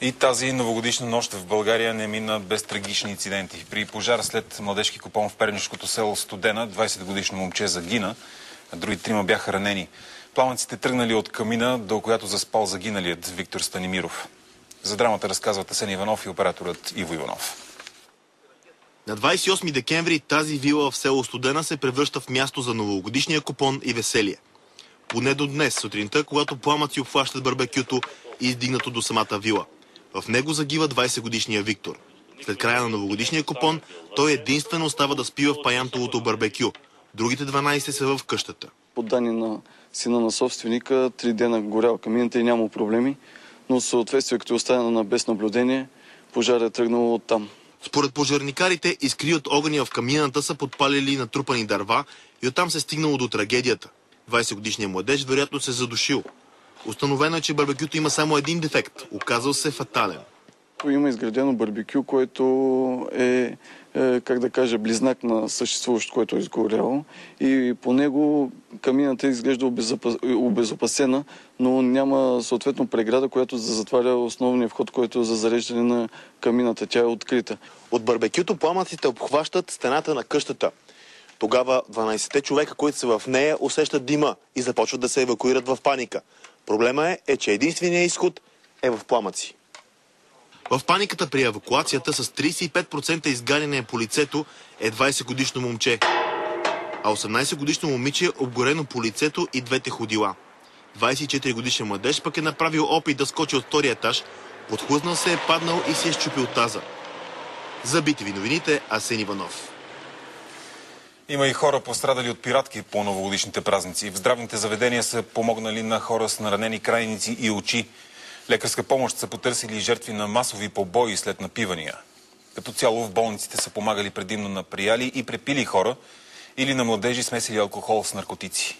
И тази новогодишна нощ в България не мина без трагични инциденти. При пожар след младежки купон в пернишкото село Студена 20-годишно момче загина, а други 3 бяха ранени. Пламъците тръгнали от камина, до която заспал загиналият Виктор Станимиров. За драмата разказват Асен Иванов и операторът Иво Иванов. На 28 декември тази вила в село Студена се превръща в място за новогодишния купон и веселие. Поне до днес сутринта, когато пламъци обхващат барбекюто, издигнато до самата вила. В него загива 20-годишния Виктор. След края на новогодишния купон, той единствено остава да спи в паянтовото барбекю. Другите 12 са в къщата. По данни на сина на собственика, 3 дена горял камината и няма проблеми, но в съответствие, като е останено без наблюдение, пожарът е тръгнал оттам. Според пожарникарите, искри от огъня в камината са подпалили натрупани дърва и оттам се стигнало до трагедията. 20-годишният младеж вероятно се задушил. Установено е, че барбекюто има само един дефект. Оказал се фатален. Има изградено барбекю, което е, близнак на съществуващо, което е изгоряло. И по него камината изглежда обезопасена, но няма съответно преграда, която да затваря основния вход, който е за зареждане на камината. Тя е открита. От барбекюто пламъците обхващат стената на къщата. Тогава 12-те човека, които са в нея, усещат дима и започват да се евакуират в паника. Проблема е, че единственият изход е в пламъци. В паниката при евакуацията с 35% изгаряне по лицето е 20-годишно момче, а 18-годишно момиче е обгорено по лицето и двете ходила. 24-годишен младеж пък е направил опит да скочи от втория етаж, подхлъзнал се, е паднал и си е счупил таза. За BTV новините, Асен Иванов. Има и хора пострадали от пиратки по новогодишните празници. В здравните заведения са помогнали на хора с наранени крайници и очи. Лекарска помощ са потърсили жертви на масови побои след напивания. Като цяло в болниците са помагали предимно на прияли и препили хора или на младежи смесили алкохол с наркотици.